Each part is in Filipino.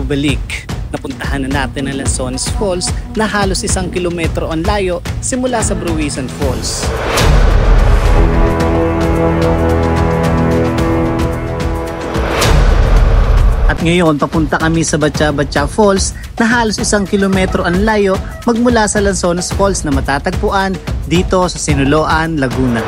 pagbabalik. Napuntahan na natin ang Lanzones Falls na halos 1 kilometro ang layo simula sa Bruisan Falls. At ngayon, papunta kami sa Batcha-Batcha Falls na halos 1 kilometro ang layo magmula sa Lanzones Falls na matatagpuan dito sa Sinuloan, Laguna.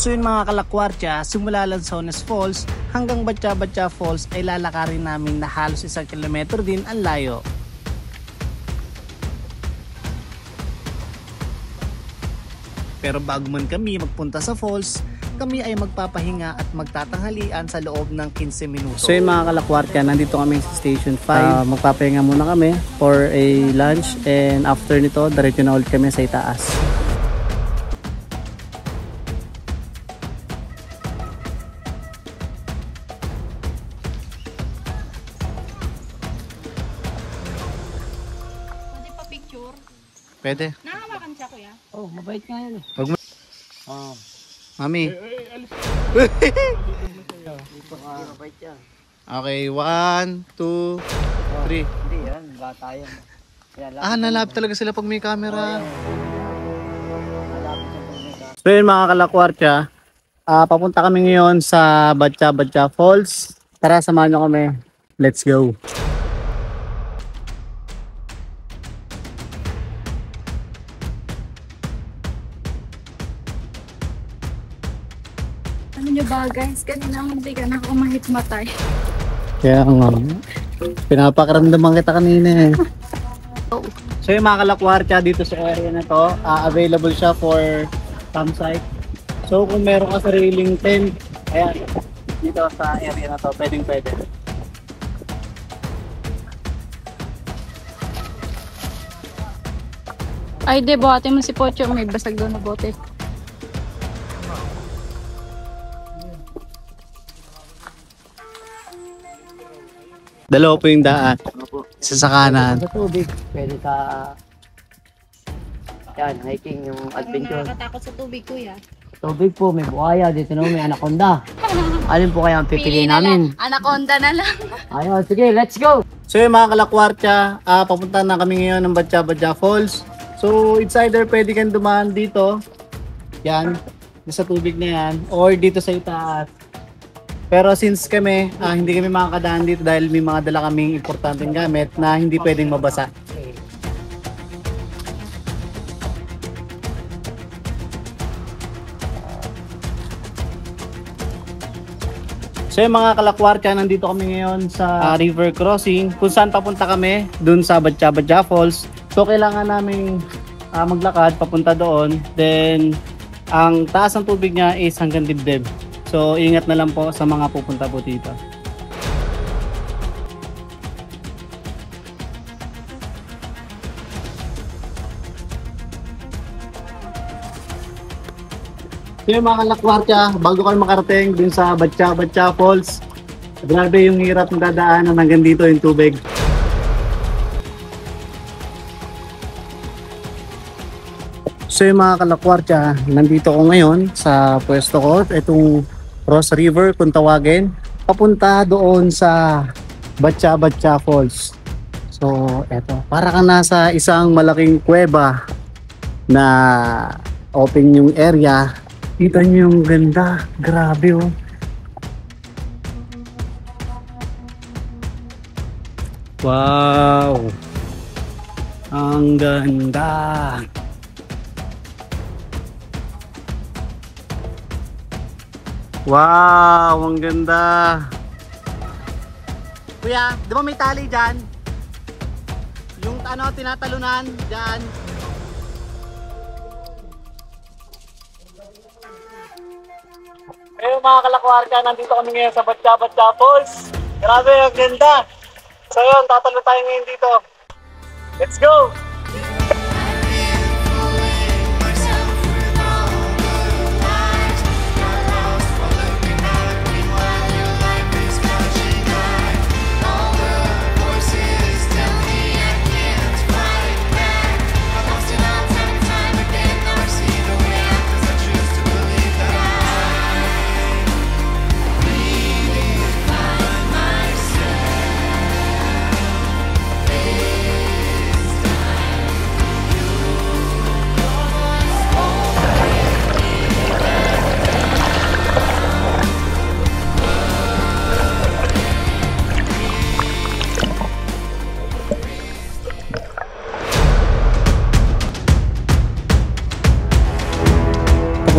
So yun mga kalakwartya, simula Lanzones Falls hanggang Batcha-Batcha Falls ay lalakarin namin na halos 1 kilometro din ang layo. Pero bago man kami magpunta sa falls, kami ay magpapahinga at magtatanghalian sa loob ng 15 minuto. So yung mga kalakwartya, nandito kami sa Station 5. Magpapahinga muna kami for a lunch and after nito, diretso na ulit kami sa itaas. Pwede pa picture? Pwede. Nakahawakan siya kuya? Oh, mabait nga yan eh. Wag mo. Mami. Dito ka. Mabait yan. Okay, 1, 2, 3. Hindi yan, bata yan. Nalapit talaga sila pag may camera. Malapit yung pagmika. So yun mga kalakwartya, papunta kami ngayon sa Batcha-Batcha Falls. Tara, samahan nyo kami. Let's go. Ano nyo ba guys? Kanina hindi ka na kumahit matay. Kaya nga, pinapakaramdaman kita kanina eh. So yung mga kalakwartya dito sa area na to, available siya for campsite. So kung meron ka sariling tent, ayan, dito sa area na to, pwedeng pwede. Ay di, buhatin mo si Pocho. May basag doon na bote. Dalawa po yung daan. Isa sa kanan. Sa tubig, pwede sa yan, hiking yung adventure. Nakakatakot sa tubig kuya. Tubig po, may buhaya. Dito naman may anaconda. Alin po kaya ang pipili namin? Anaconda na lang. Ayun, sige, let's go! So yung mga kalakwartya, papunta na kami ngayon ng Batcha-Batcha Falls. So it's either pwede kang dumaan dito, yan, sa tubig na yan, or dito sa itaas. Pero since kami, hindi kami makakadaan dito dahil may mga dala kaming importanteng gamit na hindi pwedeng mabasa. So yung mga kalakwartya, nandito kami ngayon sa river crossing kung saan papunta kami dun sa Batcha-Batcha Falls. So kailangan namin maglakad papunta doon. Then ang taas ng tubig niya is hanggang dibdib. So ingat na lang po sa mga pupunta po dito. So yung mga kalakwartya, bago kayo makarating dun sa Batcha-Batcha Falls, grabe yung hirap ng dadaanan hanggang dito yung tubig. So yung mga kalakwartya, nandito ko ngayon sa pwesto ko, itong Cross River kung tawagin, papunta doon sa Batcha-Batcha Falls. So eto, para ka nasa isang malaking kuweba na open yung area. Kita nyo yung ganda, grabe oh. Wow! Ang ganda! Wow! Ang ganda! Kuya, di ba may tali dyan? Yung ano, tinatalunan dyan. Eh mga kalakwarka, nandito kami ngayon sa Batcha-Batcha Falls. Grabe, ang ganda! So yun, tatalo tayo ngayon dito. Let's go!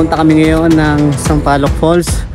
Pupunta kami ngayon ng Sampaloc Falls.